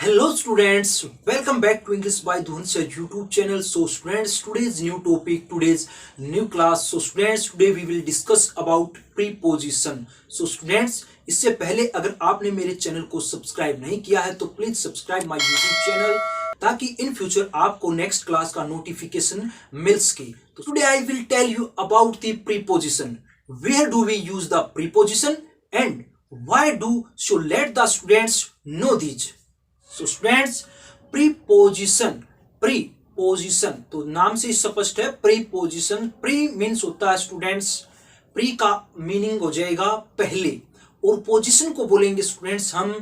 Hello students, welcome back to English by Dhunsa YouTube channel. So students, today's new topic, today's new class. So students, today we will discuss about preposition. So students, इससे पहले अगर आपने मेरे channel को subscribe नहीं किया है तो please subscribe my YouTube channel ताकि इन फ्यूचर आपको नेक्स्ट क्लास का नोटिफिकेशन मिल सके. तो today I will tell you about the preposition. Where do we use the preposition and why do so let the students know these. So students, preposition तो नाम से स्पष्ट है. preposition pre मीन्स होता है स्टूडेंट्स, pre का meaning हो जाएगा पहले और पोजीशन को बोलेंगे स्टूडेंट्स हम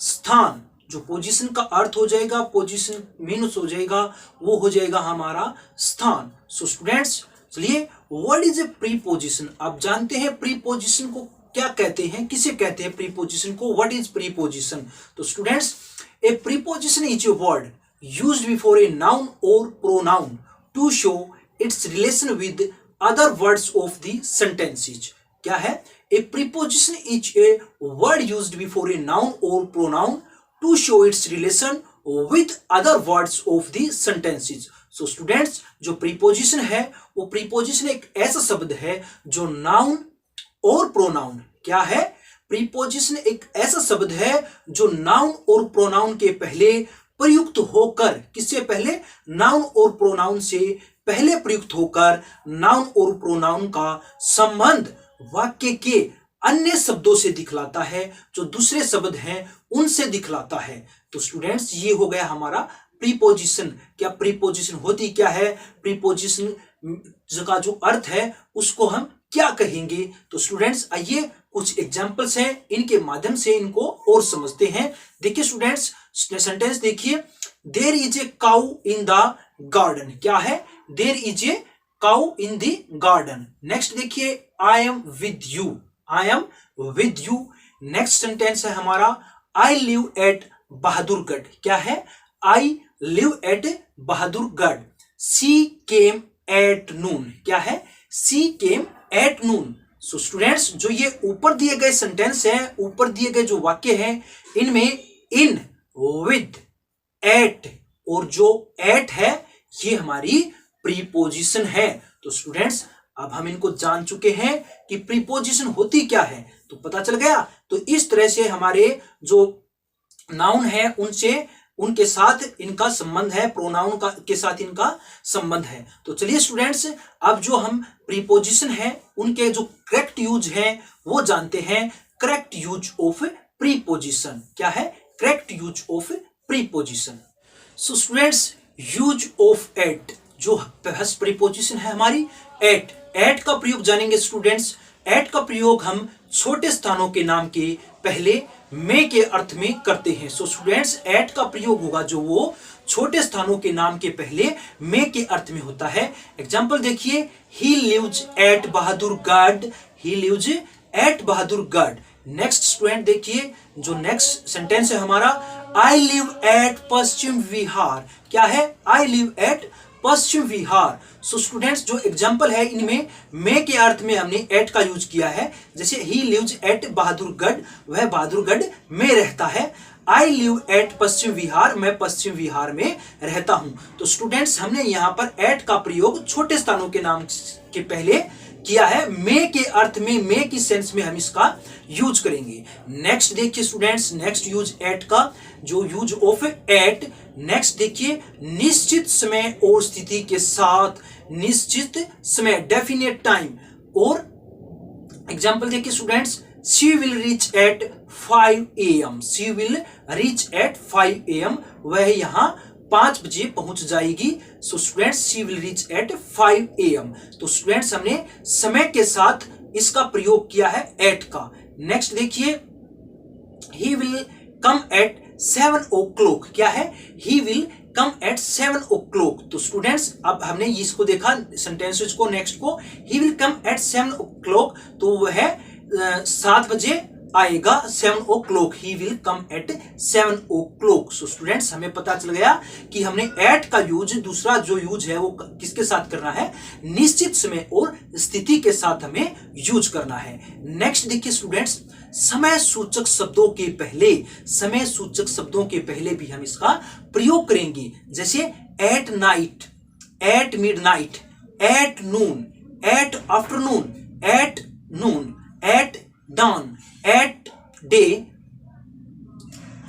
स्थान. जो पोजीशन का अर्थ हो जाएगा, पोजीशन मीन्स हो जाएगा, वो हो जाएगा हमारा स्थान. सो स्टूडेंट्स चलिए, व्हाट इज ए प्रीपोजिशन. आप जानते हैं प्रीपोजिशन को क्या कहते हैं, किसे कहते हैं प्रीपोजिशन को, व्हाट इज प्रीपोजिशन. तो students, a preposition is a word used before a noun और pronoun to show its relation with other words of the sentences. क्या है? A preposition is a word used before a noun और pronoun to show its relation with other words of the sentences. So students, जो preposition है वो preposition एक ऐसा शब्द है जो नाउन और प्रोनाउन, क्या है? प्रीपोजिशन एक ऐसा शब्द है जो नाउन और प्रोनाउन के पहले प्रयुक्त होकर, किससे पहले? नाउन और प्रोनाउन से पहले प्रयुक्त होकर नाउन और प्रोनाउन का संबंध वाक्य के अन्य शब्दों से दिखलाता है, जो दूसरे शब्द हैं उनसे दिखलाता है. तो स्टूडेंट्स, ये हो गया हमारा प्रीपोजिशन. क्या प्रीपोजिशन होती क्या है, प्रीपोजिशन का जो अर्थ है उसको हम क्या कहेंगे. तो स्टूडेंट्स आइए, कुछ एग्जांपल्स हैं, इनके माध्यम से इनको और समझते हैं. देखिए स्टूडेंट्स, सेंटेंस देखिए. There is a cow in the garden. क्या है? There is a cow in the garden. Next देखिए, I am with you. I am with you. Next sentence है हमारा, आई लिव एट बहादुरगढ़. क्या है? I live at Bahadurgarh. She came at noon. क्या है? She came at Noon. So students, जो ये ऊपर दिए गए सेंटेंस है, ऊपर दिए गए जो वाक्य हैं, इनमें इन, विद, एट और जो एट है ये हमारी प्रीपोजिशन है. तो स्टूडेंट्स, अब हम इनको जान चुके हैं कि प्रीपोजिशन होती क्या है, तो पता चल गया. तो इस तरह से हमारे जो नाउन है उनसे, उनके साथ इनका संबंध है, प्रोनाउन का के साथ इनका संबंध है. तो चलिए स्टूडेंट्स, अब जो हम प्रीपोजिशन है उनके जो करेक्ट यूज है वो जानते हैं. Correct use of preposition. क्या है? Correct use of preposition. So students, use of at, जो फर्स्ट प्रीपोजिशन है हमारी एट. एट का प्रयोग जानेंगे स्टूडेंट्स. एट का प्रयोग हम छोटे स्थानों के नाम के पहले में के अर्थ में करते हैं. सो स्टूडेंट्स, एट का प्रयोग होगा जो वो छोटे स्थानों के नाम के पहले में के अर्थ में होता है. एग्जांपल देखिए, he lives at Bahadurgarh. He lives at Bahadurgarh. Next student देखिए, जो नेक्स्ट सेंटेंस है हमारा, I live eight Paschim Vihar. क्या है? I live eight Paschim Vihar. So students, जो एग्जांपल है इनमें में के अर्थ में हमने एट का यूज किया है. जैसे ही लिव्स एट बहादुरगढ़, वह बहादुरगढ़ में रहता है. I live eight Paschim Vihar, मैं पश्चिम विहार में रहता हूं. तो स्टूडेंट्स, हमने यहां पर एट का प्रयोग छोटे स्थानों के नाम के पहले किया है. में के अर्थ में, में की सेंस में हम इसका यूज करेंगे. नेक्स्ट देखिए स्टूडेंट्स, नेक्स्ट यूज एट का, जो यूज ऑफ एट. नेक्स्ट देखिए, निश्चित समय और स्थिति के साथ. निश्चित समय, डेफिनेट टाइम. और एग्जांपल देखिए students, she will reach at 5 AM. She will reach at 5 AM. वह यहां 5 बजे पहुंच जाएगी. So students, she will reach at 5 AM. तो स्टूडेंट्स, हमने समय के साथ इसका प्रयोग किया है एट का. नेक्स्ट देखिए, ही विल कम एट 7 o'clock. क्या है? He will come at 7 o'clock. तो स्टूडेंट्स, अब हमने इसको देखा सेंटेंसेस को. नेक्स्ट को, ही विल कम एट 7 o'clock, तो वह 7 बजे आएगा. 7 o'clock. He will come at 7 o'clock. So students, हमें पता चल गया कि हमने एट का यूज, दूसरा जो यूज है वो किसके साथ करना है? निश्चित समय और स्थिति के साथ हमें यूज करना है. नेक्स्ट देखिए स्टूडेंट्स, समय सूचक शब्दों के पहले, समय सूचक शब्दों के पहले भी हम इसका प्रयोग करेंगे। जैसे at night, at midnight, at noon, at afternoon, at noon, at dawn, at day,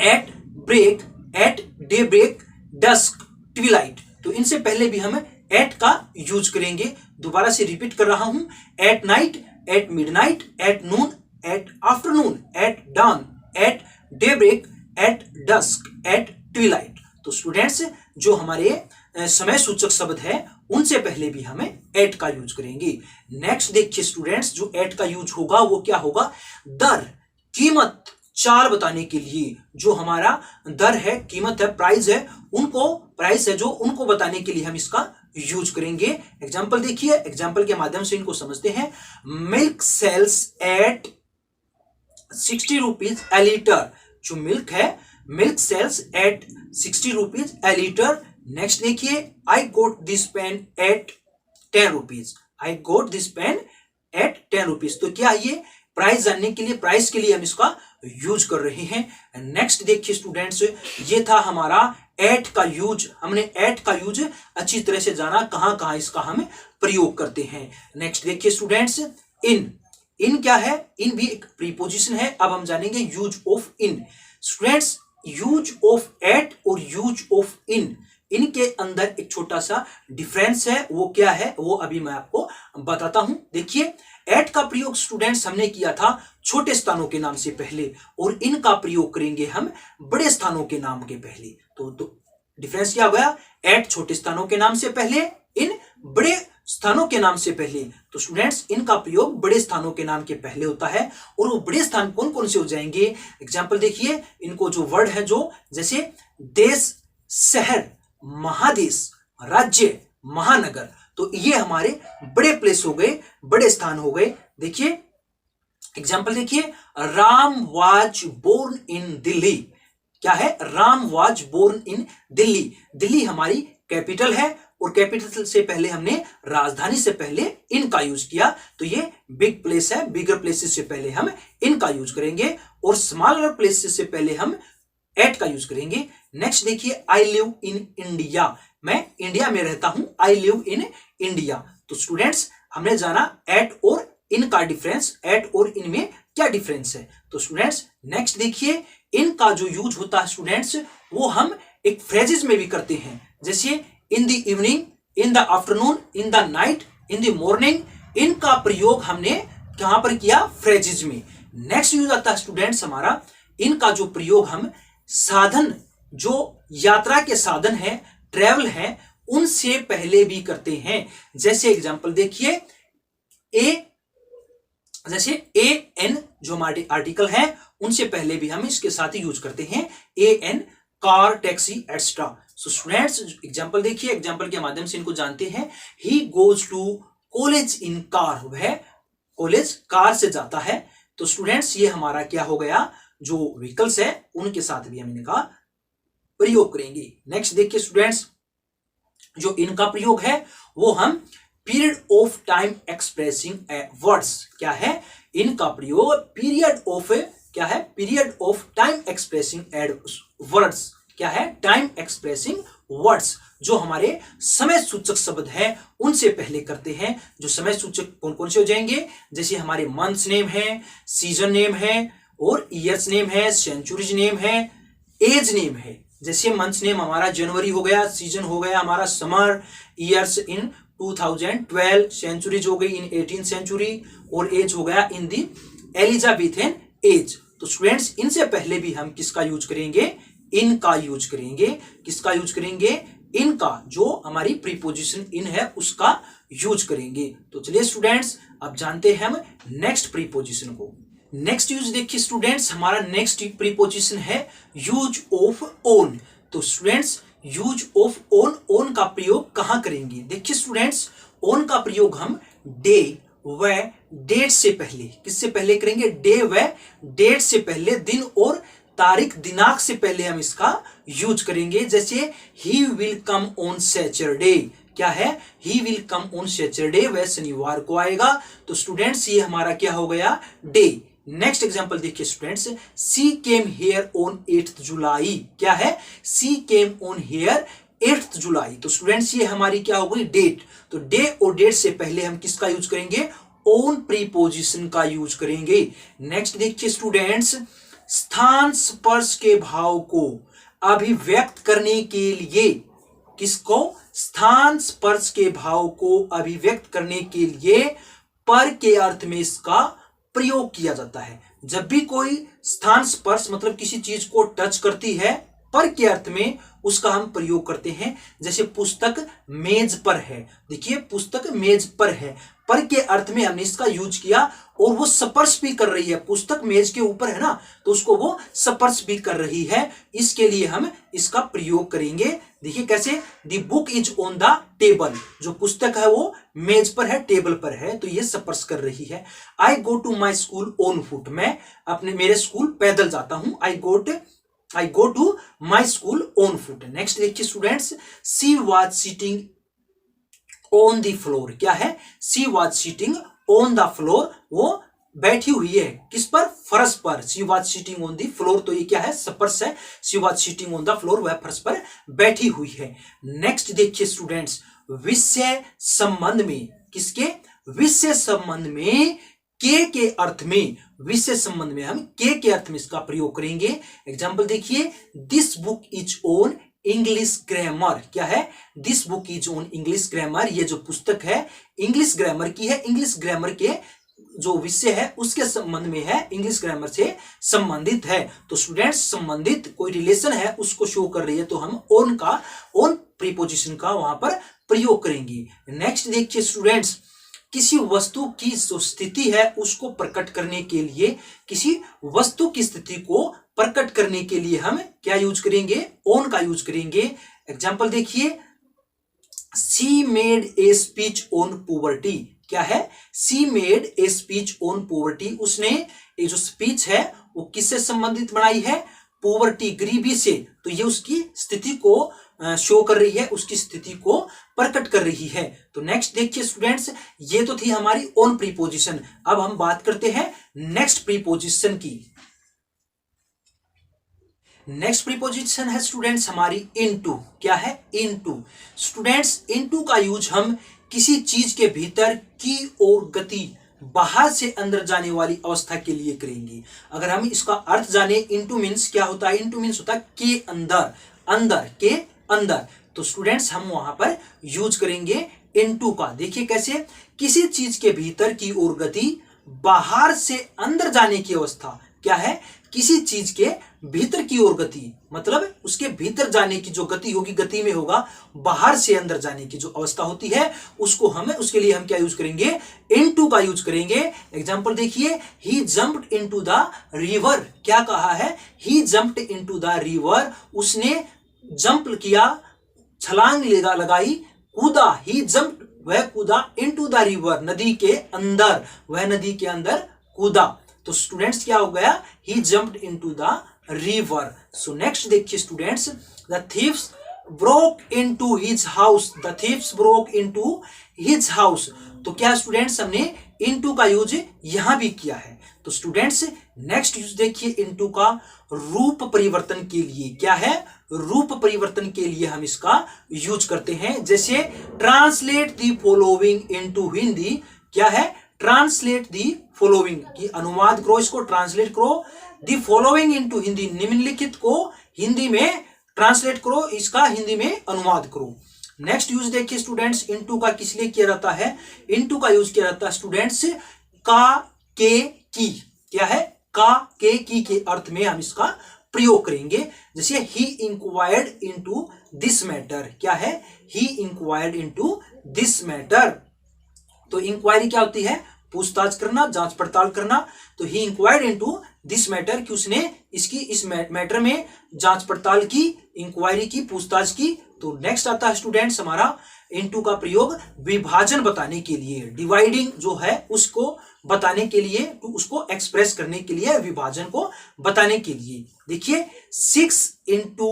at break, at daybreak, dusk, twilight। तो इनसे पहले भी हम at का यूज करेंगे। दोबारा से रिपीट कर रहा हूं, at night, at midnight, at noon, at afternoon, at dawn, at daybreak, at dusk, at twilight। तो स्टूडेंट्स जो हमारे समय सूचक शब्द है उनसे पहले भी हमें एट का यूज करेंगे। नेक्स्ट देखिए स्टूडेंट्स, जो एट का यूज होगा वो क्या होगा, दर, कीमत, चाल बताने के लिए जो हमारा दर है, कीमत है, प्राइस है, उनको प्राइस है जो उनको बताने के लिए हम इसका यूज करेंगे। एग्जाम्पल देखिए, एग्जाम्पल के माध्यम से इनको समझते हैं। Milk sells at 60 rupees a litre. जो मिल्क है, milk sells at 60 rupees a litre. Next देखिए, I got this pen at 10 rupees. I got this pen at 10 rupees. तो क्या ये प्राइस जानने के लिए, प्राइस के लिए हम इसका यूज कर रहे हैं। नेक्स्ट देखिए स्टूडेंट्स, ये था हमारा एट का यूज। हमने एट का यूज अच्छी तरह से जाना, कहां कहां इसका हम प्रयोग करते हैं। नेक्स्ट देखिए स्टूडेंट्स, इन, इन क्या है, इन भी एक प्रीपोजिशन है। अब हम जानेंगे use of in. Students use of at और यूज ऑफ इन, इनके अंदर एक छोटा सा डिफरेंस है। वो क्या है वो अभी मैं आपको बताता हूं। देखिए, एट का प्रयोग स्टूडेंट्स हमने किया था छोटे स्थानों के नाम से पहले, और इनका प्रयोग करेंगे हम बड़े स्थानों के नाम के पहले। तो डिफरेंस क्या हो गया, एट छोटे स्थानों के नाम से पहले, इन बड़े स्थानों के नाम से पहले। तो स्टूडेंट्स इनका प्रयोग बड़े स्थानों के नाम के पहले होता है। और वो बड़े स्थान कौन कौन से हो जाएंगे, एग्जाम्पल देखिए, इनको जो वर्ड है, जो जैसे देश, शहर, महादेश, राज्य, महानगर, तो ये हमारे बड़े प्लेस हो गए, बड़े स्थान हो गए। देखिए एग्जाम्पल देखिए, Ram was born in Delhi. क्या है, Ram was born in Delhi. Delhi हमारी कैपिटल है, और कैपिटल से पहले हमने, राजधानी से पहले इन का यूज किया। तो ये बिग प्लेस है, बिगर प्लेसेस से पहले हम इन का यूज करेंगे, और स्मॉलर प्लेसेस से पहले हम एट का यूज करेंगे। नेक्स्ट देखिए, आई लिव इन इंडिया। मैं इंडिया में रहता हूं, आई लिव इन इंडिया। तो स्टूडेंट्स हमने जाना एट और इन का डिफरेंस, एट और इन में क्या डिफरेंस है। तो स्टूडेंट्स नेक्स्ट देखिए, इन का जो यूज होता है स्टूडेंट्स, वो हम एक फ्रेजेस में भी करते हैं। जैसे in the evening, in the afternoon, in the night, in the morning. इनका प्रयोग हमने कहां पर किया, फ्रेजेस में। नेक्स्ट यूज आता है स्टूडेंट्स हमारा, इनका जो प्रयोग हम साधन, जो यात्रा के साधन है, ट्रेवल है, उनसे पहले भी करते हैं। जैसे एग्जांपल देखिए, जैसे ए एन जो हमारे आर्टिकल है, उनसे पहले भी हम इसके साथ ही यूज करते हैं, a an, car, taxi, etcetera. So students example देखिए, एग्जांपल के माध्यम से इनको जानते हैं। He goes to college in car, वह कॉलेज कार से जाता है। तो स्टूडेंट्स ये हमारा क्या हो गया, जो व्हीकल्स है उनके साथ भी हम इनका प्रयोग करेंगे। नेक्स्ट देखिए स्टूडेंट्स, जो इनका प्रयोग है वो हम period of time expressing words. क्या है, इनका प्रयोग पीरियड ऑफ, क्या है, period of time expressing words. क्या है, टाइम एक्सप्रेसिंग वर्ड्स, जो हमारे समय सूचक शब्द हैं उनसे पहले करते हैं। जो समय सूचक कौन कौन से हो जाएंगे, जैसे हमारे मंथ्स नेम है, सीजन नेम है, और ईयर्स नेम है, सेंचुरीज नेम है, एज नेम है। जैसे मंथ्स नेम हमारा जनवरी हो गया, सीजन हो गया हमारा समर, ईयर्स इन 2012, सेंचुरीज हो गई इन 18th सेंचुरी, और एज हो गया इन दी एलिजाबेथन एज। तो स्टूडेंट्स इनसे पहले भी हम किसका यूज करेंगे, इनका यूज करेंगे। किसका यूज करेंगे, इनका, जो हमारी प्रीपोजिशन इन है उसका यूज करेंगे। तो चलिए स्टूडेंट्स अब जानते हैं हम नेक्स्ट प्रीपोजिशन को। नेक्स्ट यूज देखिए स्टूडेंट्स, हमारा नेक्स्ट प्रीपोजिशन है यूज ऑफ ओन। तो students use of own, own का प्रयोग कहां करेंगे। देखिए स्टूडेंट्स, ओन का प्रयोग हम डे व डेट से पहले, किससे पहले करेंगे, डे व डेट से पहले, दिन और तारीख, दिनांक से पहले हम इसका यूज करेंगे। जैसे ही विल कम ऑन सैटरडे। क्या है, he will come on Saturday, वह शनिवार को आएगा। तो स्टूडेंट्स ये हमारा क्या हो गया, डे। नेक्स्ट एग्जांपल देखिए students, she came here on 8th July. क्या है? She came on here 8th July. तो स्टूडेंट्स ये हमारी क्या हो गई? डेट। तो डे और डेट से पहले हम किसका यूज करेंगे? ऑन प्रीपोजिशन का यूज करेंगे। नेक्स्ट देखिए स्टूडेंट्स, स्थान स्पर्श के भाव को अभिव्यक्त करने के लिए, किसको? स्थान स्पर्श के भाव को अभिव्यक्त करने के लिए पर के अर्थ में इसका प्रयोग किया जाता है। जब भी कोई स्थान स्पर्श मतलब किसी चीज को टच करती है, पर के अर्थ में उसका हम प्रयोग करते हैं। जैसे पुस्तक मेज पर है, देखिए पुस्तक मेज पर है, पर के अर्थ में हमने इसका यूज किया और वो स्पर्श भी कर रही है, पुस्तक मेज के ऊपर है ना, तो उसको वो स्पर्श भी कर रही है, इसके लिए हम इसका प्रयोग करेंगे। देखिए कैसे, the book is on the table, जो पुस्तक है वो मेज पर है, टेबल पर है, तो ये स्पर्श कर रही है। I go to my school on foot, मैं अपने मेरे स्कूल पैदल जाता हूं। I go to my school on foot. Next देखिए students, she was sitting on the floor. क्या है? She was sitting on the floor, वो बैठी हुई है किस पर? फर्श पर। She was sitting on the floor, तो ये क्या है? स्पर्श है। She was sitting on the floor, वह फर्श पर बैठी हुई है। नेक्स्ट देखिए स्टूडेंट्स, विषय संबंध में, किसके? विषय संबंध में के अर्थ में, विषय संबंध में हम के अर्थ में इसका प्रयोग करेंगे। एग्जाम्पल देखिए, this book is on English grammar. क्या है? This book is on English grammar, ये जो पुस्तक है इंग्लिश ग्रामर की है, इंग्लिश ग्रामर के जो विषय है उसके संबंध में है, इंग्लिश ग्रामर से संबंधित है। तो स्टूडेंट्स संबंधित कोई रिलेशन है उसको शो कर रही है, तो हम ऑन प्रीपोजिशन का वहां पर प्रयोग करेंगे। नेक्स्ट देखिए स्टूडेंट्स, किसी वस्तु की जो स्थिति है उसको प्रकट करने के लिए, किसी वस्तु की स्थिति को प्रकट करने के लिए हम क्या यूज करेंगे? ऑन का यूज करेंगे। एग्जाम्पल देखिए, सी made a speech on poverty. क्या है? सी made a speech on poverty, उसने ये जो स्पीच है वो किससे संबंधित बनाई है? पॉवर्टी, गरीबी से। तो ये उसकी स्थिति को शो कर रही है, उसकी स्थिति को प्रकट कर रही है। तो नेक्स्ट देखिए स्टूडेंट्स, ये तो थी हमारी ऑन प्रीपोजिशन। अब हम बात करते हैं नेक्स्ट प्रीपोजिशन की। नेक्स्ट प्रीपोजिशन है स्टूडेंट्स हमारी इनटू। क्या है? इनटू। स्टूडेंट्स इनटू का यूज हम किसी चीज के भीतर की और गति, बाहर से अंदर जाने वाली अवस्था के लिए करेंगे। अगर हम इसका अर्थ जाने, इनटू मीन्स क्या होता है? इनटू मीन्स होता है के अंदर, अंदर के अंदर। तो स्टूडेंट्स हम वहां पर यूज करेंगे इनटू का। देखिए कैसे, किसी चीज के भीतर की ओर गति, बाहर से अंदर जाने की अवस्था। क्या है? किसी चीज के भीतर की ओर गति, मतलब उसके भीतर जाने की जो गति होगी, गति में होगा बाहर से अंदर जाने की जो अवस्था होती है, उसको हमें, उसके लिए हम क्या यूज करेंगे? इनटू का यूज करेंगे। एग्जांपल देखिए, ही जंप्ड इनटू द रिवर। क्या कहा है? ही जंप्ड इनटू द रिवर, उसने जंप किया, छलांग लगाई, कूदा। ही जंप्ड, वह कूदा, इनटू द रिवर, नदी के अंदर, वह नदी के अंदर कूदा। तो स्टूडेंट्स क्या हो गया? He jumped into the river. So next देखिए students, the thieves broke into his house. The thieves broke into his house. तो क्या स्टूडेंट्स, हमने इनटू का यूज यहां भी किया है। तो स्टूडेंट्स नेक्स्ट यूज देखिए इनटू का, रूप परिवर्तन के लिए। क्या है? रूप परिवर्तन के लिए हम इसका यूज करते हैं। जैसे translate the following into Hindi. क्या है? ट्रांसलेट दी फॉलोइंग की अनुवाद करो, इसको ट्रांसलेट करो। दी फॉलोइंग इनटू हिंदी, निम्नलिखित को हिंदी में ट्रांसलेट करो, इसका हिंदी में अनुवाद करो। नेक्स्ट यूज देखिए स्टूडेंट्स, इनटू का किस लिए किया जाता है? इनटू का यूज किया जाता है स्टूडेंट्स का, के, की। क्या है? का, की के अर्थ में हम इसका प्रयोग करेंगे। जैसे ही इंक्वायर्ड इनटू दिस मैटर। क्या है? ही इंक्वायर्ड इनटू दिस मैटर। तो इंक्वायरी क्या होती है? पूछताछ करना, जांच पड़ताल करना। तो ही इंक्वायर्ड इनटू दिस मैटर, कि उसने इसकी, इस मैटर में जांच पड़ताल की, इंक्वायरी की, पूछताछ की। तो नेक्स्ट आता है स्टूडेंट्स हमारा इनटू का प्रयोग विभाजन बताने के लिए, डिवाइडिंग जो है उसको बताने के लिए, तो उसको एक्सप्रेस करने के लिए, विभाजन को बताने के लिए। देखिए 6 into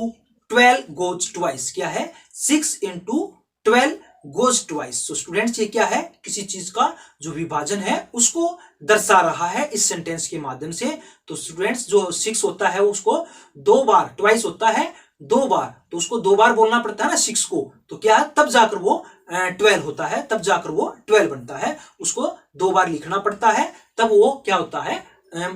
12 goes twice। क्या है? 6 into 12 goes twice। So students ये क्या है? किसी चीज का जो विभाजन है उसको दर्शा रहा है इस सेंटेंस के माध्यम से। तो स्टूडेंट्स जो 6 होता है उसको 2 बार, ट्वाइस होता है 2 बार, तो उसको 2 बार बोलना पड़ता है ना 6 को, तो क्या है तब जाकर वो 12 होता है, तब जाकर वो 12 बनता है। उसको 2 बार लिखना पड़ता है तब वो क्या होता है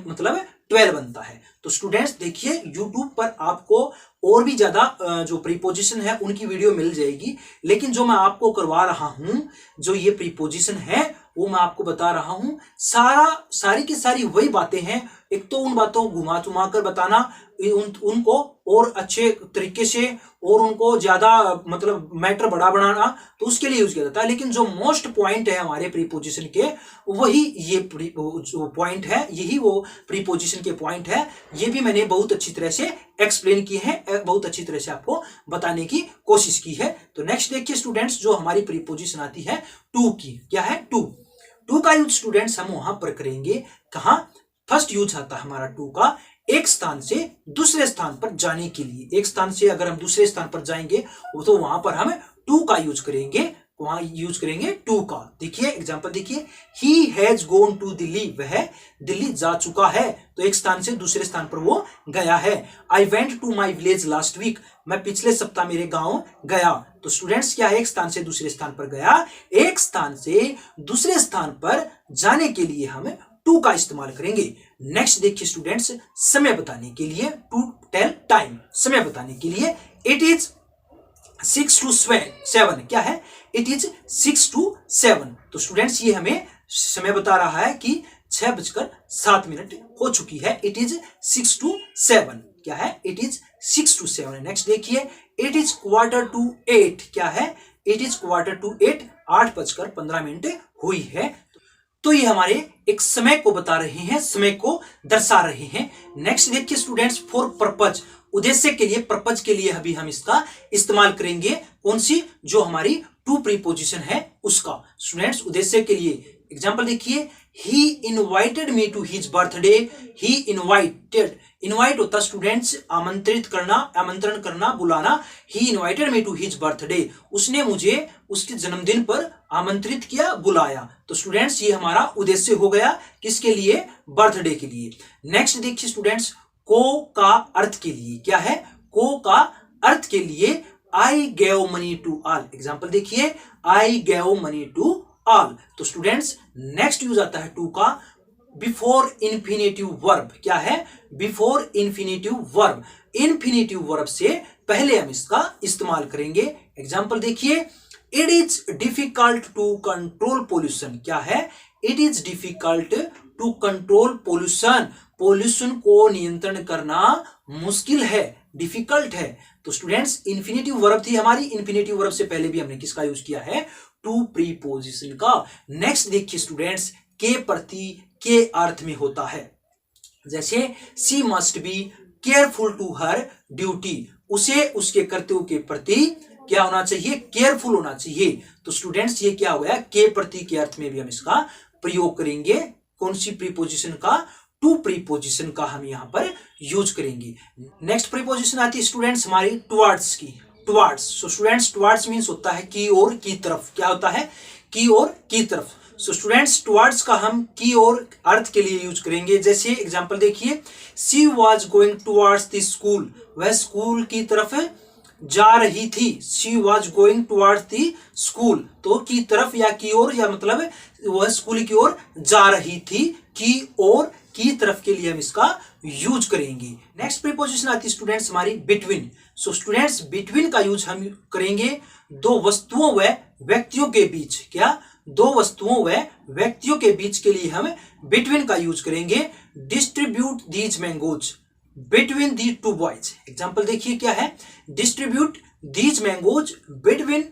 मतलब 12 बनता है। तो स्टूडेंट्स देखिए YouTube पर आपको और भी ज्यादा जो प्रीपोजिशन है उनकी वीडियो मिल जाएगी, लेकिन जो मैं आपको करवा रहा हूं, जो ये प्रीपोजिशन है वो मैं आपको बता रहा हूं, सारी की सारी वही बातें हैं। एक तो उन बातों को घुमा चुमा कर बताना, उनको और अच्छे तरीके से और उनको ज्यादा मतलब मैटर बड़ा बनाना, तो उसके लिए यूज किया जाता है। लेकिन जो मोस्ट पॉइंट है हमारे प्रीपोजिशन के, वही ये जो पॉइंट है, यही वो प्रीपोजिशन के पॉइंट है। ये भी मैंने बहुत अच्छी तरह से एक्सप्लेन किए हैं, बहुत अच्छी तरह से आपको बताने की कोशिश की है। तो नेक्स्ट देखिए स्टूडेंट्स, जो हमारी प्रीपोजिशन आती है टू की, क्या है टू का यूज स्टूडेंट्स हम वहां पर करेंगे, कहां फर्स्ट यूज आता है हमारा टू का एक स्थान से दूसरे स्थान पर जाने के लिए। एक स्थान से अगर हम दूसरे स्थान पर जाएंगे तो वहां पर हम टू का यूज करेंगे, वहां यूज करेंगे टू का। देखिए एग्जांपल देखिए, he has gone to Delhi, वह दिल्ली जा चुका है, तो एक स्थान से दूसरे स्थान पर वो गया है। I went to my village last week, मैं पिछले सप्ताह मेरे गांव गया। तो स्टूडेंट्स क्या है, एक स्थान से दूसरे स्थान पर गया, एक स्थान से दूसरे स्थान पर जाने के लिए हम टू का इस्तेमाल करेंगे। नेक्स्ट देखिए स्टूडेंट्स, समय बताने के लिए, टू टेल टाइम, समय बताने के लिए, इट इज 6 to 7, क्या है, इट इज 6 to 7। तो स्टूडेंट्स ये हमें समय बता रहा है कि 6:07 हो चुकी है। इट इज 6 to 7, क्या है, इट इज 6 to 7। नेक्स्ट देखिए, इट इज 7:45, क्या है, इट इज 7:45, 8:15 हुई है। तो ये हमारे एक समय को बता रहे हैं, समय को दर्शा रहे हैं। नेक्स्ट देखिए स्टूडेंट्स, फॉर पर्पज, उद्देश्य के लिए, पर्पज के लिए अभी हम इसका इस्तेमाल करेंगे। कौन सी, जो हमारी टू प्रीपोजिशन है उसका। स्टूडेंट्स उद्देश्य के लिए एग्जांपल देखिए, he invited me to his birthday, he invited, invite होता स्टूडेंट्स आमंत्रित करना, आमंत्रण करना, बुलाना। He invited me to his birthday, उसने मुझे उसके जन्मदिन पर आमंत्रित किया, बुलाया। तो स्टूडेंट्स ये हमारा उद्देश्य हो गया, किसके लिए, बर्थडे के लिए। नेक्स्ट देखिए स्टूडेंट्स, को का अर्थ के लिए, क्या है, को का अर्थ के लिए, I gave money to all. Example देखिए, I gave money to all. तो स्टूडेंट्स नेक्स्ट यूज आता है टू का बिफोर इंफिनिटिव वर्ब, क्या है, before infinitive verb. Infinitive verb से पहले हम इसका इस्तेमाल करेंगे। एग्जाम्पल देखिए, it is difficult to control pollution, क्या है, it is difficult to control pollution, pollution को नियंत्रण करना मुश्किल है, डिफिकल्ट है। तो स्टूडेंट्स इंफिनिटिव वर्ब थी हमारी, इंफिनिटिव वर्ब से पहले भी हमने किसका यूज किया है, टू प्रीपोजिशन का। नेक्स्ट देखिए स्टूडेंट्स, के प्रति के अर्थ में होता है, जैसे she must be careful to her duty, उसे उसके कर्तव्य के प्रति क्या होना चाहिए, केयरफुल होना चाहिए। तो स्टूडेंट्स ये क्या हो गया, के प्रति के अर्थ में भी हम इसका प्रयोग करेंगे। कौन सी प्रीपोजिशन का, टू प्रीपोजिशन का हम यहां पर यूज करेंगे। नेक्स्ट प्रीपोजिशन आती है स्टूडेंट्स हमारी टुवर्ड्स की, towards. So students towards means होता है की ओर, की तरफ, क्या होता है, की ओर, की तरफ। सो स्टूडेंट्स टुवर्ड्स का हम की ओर अर्थ के लिए यूज करेंगे। जैसे एग्जांपल देखिए, she was going towards the school, वह स्कूल की तरफ जा रही थी। She was going towards the school, तो की तरफ या की ओर, या मतलब वह स्कूल की ओर जा रही थी, की ओर, की तरफ के लिए हम इसका यूज करेंगे। नेक्स्ट प्रीपोजिशन आती है स्टूडेंट्स हमारी बिटवीन। सो स्टूडेंट्स बिटवीन का यूज हम करेंगे दो वस्तुओं व व्यक्तियों के बीच, क्या, दो वस्तुओं व व्यक्तियों के बीच के लिए हम बिटवीन का यूज करेंगे। Distribute these mangoes between the two boys. Example देखिए क्या है, distribute these mangoes between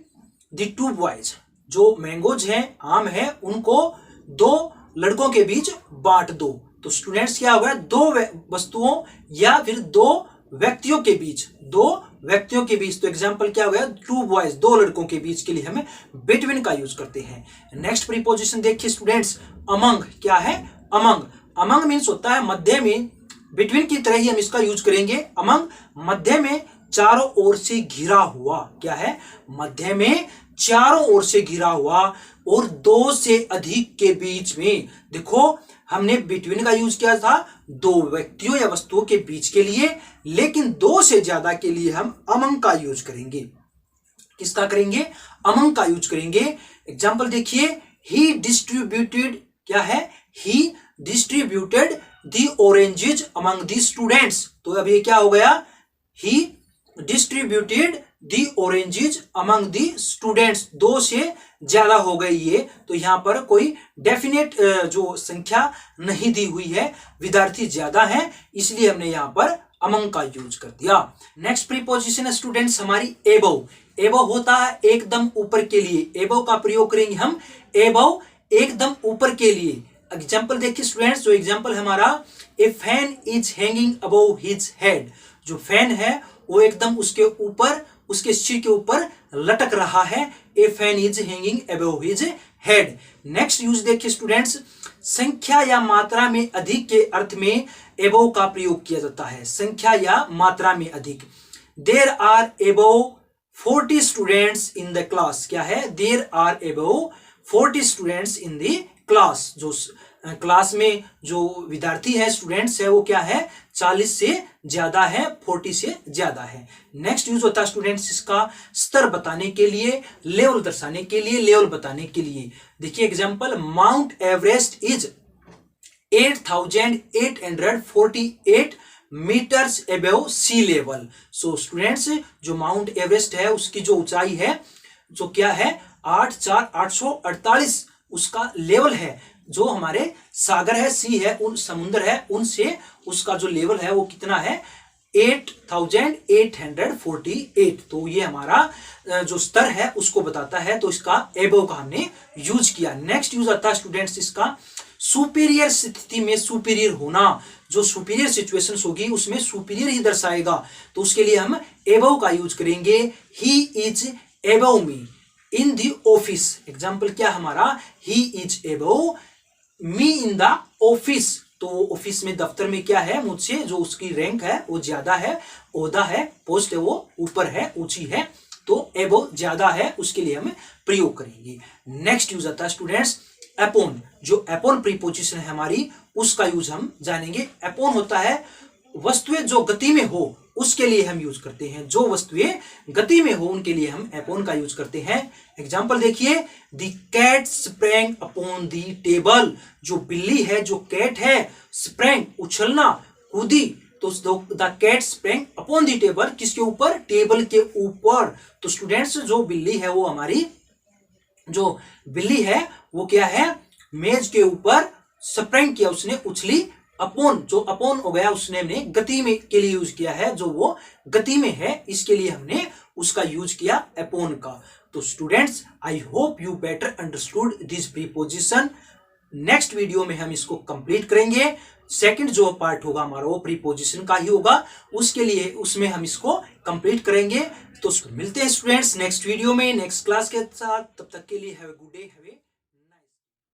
the two boys, जो मैंगोज हैं, आम है, उनको दो लड़कों के बीच बांट दो। तो स्टूडेंट्स क्या होगा, दो वस्तुओं या फिर दो व्यक्तियों के बीच, दो व्यक्तियों के बीच। तो एग्जाम्पल क्या होगा, टू बॉयज, दो लड़कों के बीच के लिए हमें बिटवीन का यूज करते हैं। नेक्स्ट प्रीपोजिशन देखिए स्टूडेंट्स, अमंग, क्या है, अमंग। अमंग मीन्स होता है मध्य में, बिटवीन की तरह ही हम इसका यूज करेंगे। अमंग मध्य में चारों ओर से घिरा हुआ, क्या है, मध्य में चारों ओर से घिरा हुआ और दो से अधिक के बीच में। देखो हमने बिटवीन का यूज किया था दो व्यक्तियों या वस्तुओं के बीच के लिए, लेकिन दो से ज्यादा के लिए हम अमंग का यूज करेंगे। किसका करेंगे? अमंग का यूज करेंगे। एग्जाम्पल देखिए, ही डिस्ट्रीब्यूटेड, क्या है, he distributed the oranges among the students. तो अब ये क्या हो गया? He distributed the oranges among the students. दो से ज्यादा हो गई ये, तो यहां पर कोई डेफिनेट जो संख्या नहीं दी हुई है, विद्यार्थी ज्यादा है, इसलिए हमने यहां पर अमंग का यूज कर दिया। नेक्स्ट प्रीपोजिशन है स्टूडेंट्स हमारी एबव। एबव होता है एकदम ऊपर के लिए, एबव का प्रयोग करेंगे हम एबव एकदम ऊपर के लिए। एग्जाम्पल देखिए स्टूडेंट्स, जो एग्जाम्पल हमारा, ए fan is hanging above his head. जो फैन है वो एकदम उसके ऊपर, उसके सिर के ऊपर लटक रहा है। ए fan is hanging above his head. Next use देखिए स्टूडेंट्स, संख्या या मात्रा में अधिक के अर्थ में एबव का प्रयोग किया जाता है। संख्या या मात्रा में अधिक। There are above 40 students in the class. क्या है? There are above 40 students in the class. जो क्लास में जो विद्यार्थी है, स्टूडेंट्स है, वो क्या है? 40 से ज्यादा है, 40 से ज्यादा है। नेक्स्ट यूज होता है स्टूडेंट्स इसका स्तर बताने के लिए, लेवल दर्शाने के लिए, लेवल बताने के लिए। देखिए example, Mount Everest is 8848 metres above sea level. So students, जो माउंट एवरेस्ट है उसकी जो ऊंचाई है, जो क्या है, 848 उसका लेवल है। जो हमारे सागर है, सी है, उन समुद्र है, उनसे उसका जो लेवल है वो कितना है? 8848। तो ये हमारा जो स्तर है उसको बताता है, तो इसका एबव का हमने यूज किया। नेक्स्ट यूज आता है स्टूडेंट्स इसका सुपीरियर स्थिति में सुपीरियर होना। जो सुपीरियर सिचुएशंस होगी उसमें सुपीरियर ही दर्शाएगा, तो उसके लिए हम एबव का यूज करेंगे। He is above me in the office. Example क्या हमारा? He is above me in the office. तो ऑफिस में, दफ्तर में क्या है, मुझसे जो उसकी रैंक है वो ज्यादा है, ओहदा है, पोस्ट है वो ऊपर है, ऊंची है, तो एबव ज्यादा है, उसके लिए हम प्रयोग करेंगे। नेक्स्ट यूज आता है स्टूडेंट्स अपॉन। जो अपॉन प्रीपोजिशन है हमारी, उसका यूज हम जानेंगे। अपॉन होता है वस्तुएं जो गति में हो, उसके लिए हम यूज करते हैं। जो वस्तुएं गति में हो उनके लिए हम अपॉन का यूज करते हैं। एग्जाम्पल देखिए, the cat sprang upon the table. जो बिल्ली है, जो कैट है, स्प्रैंग उछलना, कूदी, तो the cat sprang upon the table. किसके ऊपर? टेबल के ऊपर। तो स्टूडेंट्स, जो बिल्ली है वो हमारी, जो बिल्ली है वो क्या है, मेज के ऊपर स्प्रैंग किया, उसने उछली। अपॉन, जो अपॉन हो गया, उसने हमने गति में के लिए यूज किया है, जो वो गति में है, इसके लिए हमने उसका यूज किया अपॉन का। तो students, I hope you better understood this preposition. Next video में हम इसको कंप्लीट करेंगे। सेकंड जो पार्ट होगा हमारा वो प्रीपोजिशन का ही होगा, उसके लिए उसमें हम इसको कंप्लीट करेंगे। तो मिलते हैं स्टूडेंट्स नेक्स्ट वीडियो में, नेक्स्ट क्लास के साथ। तब तक के लिए have a good day, have a